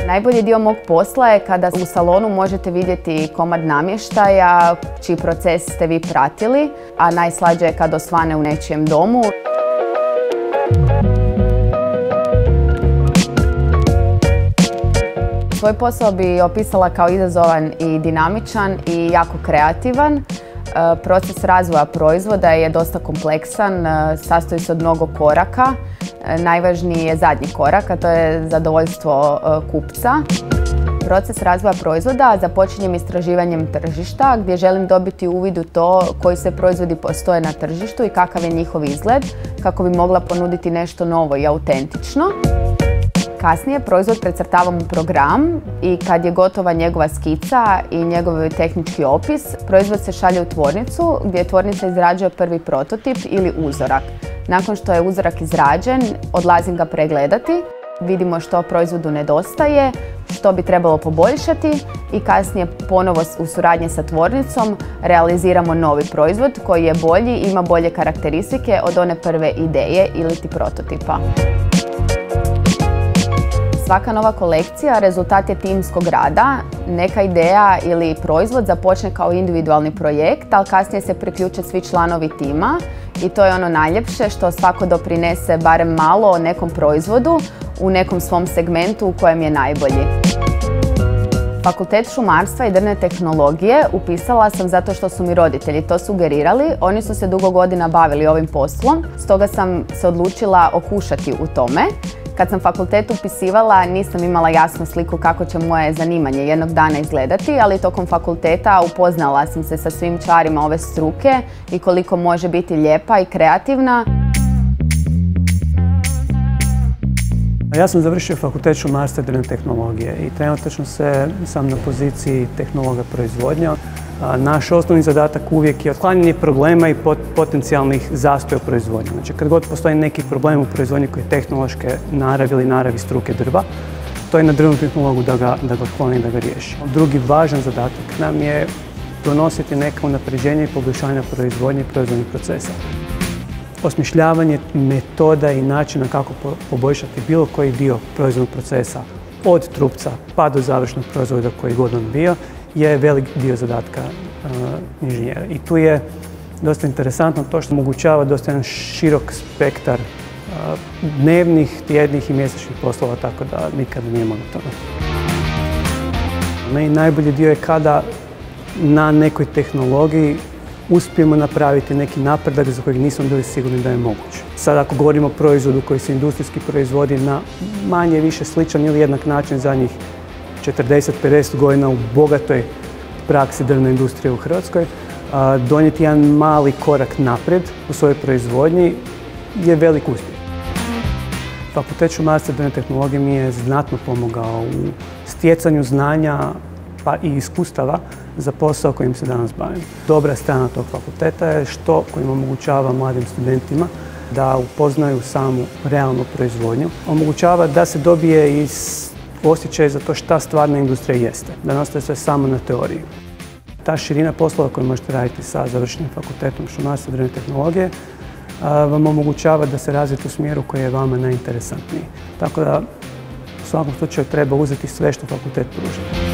Najbolji dio mog posla je kada u salonu možete vidjeti komad namještaja čiji proces ste vi pratili, a najslađe je kad osvane u nečijem domu. Svoj posao bi opisala kao izazovan i dinamičan i jako kreativan. Proces razvoja proizvoda je dosta kompleksan, sastoji se od mnogo koraka. Najvažniji je zadnji korak, a to je zadovoljstvo kupca. Proces razvoja proizvoda započinjem istraživanjem tržišta gdje želim dobiti uvid u to koji sve proizvodi postoje na tržištu i kakav je njihov izgled kako bi mogla ponuditi nešto novo i autentično. Kasnije proizvod precrtavam u program i kad je gotova njegova skica i njegov tehnički opis, proizvod se šalje u tvornicu gdje tvornica izrađuje prvi prototip ili uzorak. Nakon što je uzorak izrađen, odlazim ga pregledati, vidimo što proizvodu nedostaje, što bi trebalo poboljšati i kasnije ponovo u suradnji sa tvornicom realiziramo novi proizvod koji je bolji i ima bolje karakteristike od one prve ideje ili prototipa. Svaka nova kolekcija rezultat je timskog rada. Neka ideja ili proizvod započne kao individualni projekt, ali kasnije se priključe svi članovi tima i to je ono najljepše što svako doprinese barem malo o nekom proizvodu u nekom svom segmentu u kojem je najbolji. Fakultet šumarstva i drvne tehnologije upisala sam zato što su mi roditelji to sugerirali. Oni su se dugo godina bavili ovim poslom, stoga sam se odlučila okušati u tome. Kad sam fakultet upisivala nisam imala jasnu sliku kako će moje zanimanje jednog dana izgledati, ali tokom fakulteta upoznala sam se sa svim čarima ove struke i koliko može biti lijepa i kreativna. Ja sam završio fakultet šumarstva i drvne tehnologije i trenutačno sam na poziciji tehnologa proizvodnje. Naš osnovni zadatak uvijek je otklanjanje problema i potencijalnih zastoja u proizvodnji. Znači, kad god postoji neki problem u proizvodnji koji je tehnološke naravi ili naravi struke drva, to je na drvnom tehnologu da ga otkloni i da ga riješi. Drugi važan zadatak nam je donositi neka unapređenja i poboljšanja proizvodnje i proizvodnih procesa. Osmišljavanje metoda i načina kako poboljšati bilo koji dio proizvodnog procesa, od trupca pa do završnog proizvoda koji god on bio, je velik dio zadatka inženjera. I tu je dosta interesantno to što omogućava dosta jedan širok spektar dnevnih, tjednih i mjesečnih poslova, tako da nikada nije monotono. Meni najbolji dio je kada na nekoj tehnologiji uspijemo napraviti neki napredak za kojeg nismo bili sigurni da je moguć. Sad ako govorimo o proizvodu koji se industrijski proizvodi na manje više sličan ili jednak način zadnjih 40-50 godina u bogatoj praksi drvne industrije u Hrvatskoj, donijeti jedan mali korak naprijed u svojoj proizvodnji je velik uspjeh. Fakultet šumarstva i drvne tehnologije mi je znatno pomogao u stjecanju znanja pa i iskustava za posao kojim se danas bavim. Dobra strana tog fakulteta je što kojim omogućava mladim studentima da upoznaju samu realnu proizvodnju. Omogućava da se dobije i osjećaj za to šta stvarna industrija jeste, da ne ostaje sve samo na teoriji. Ta širina poslova koju možete raditi sa završenim fakultetom šumarstva i drvne tehnologije vam omogućava da se razvijete u smjeru koji je vama najinteresantniji. Tako da u svakom slučaju treba uzeti sve što fakultet pruža.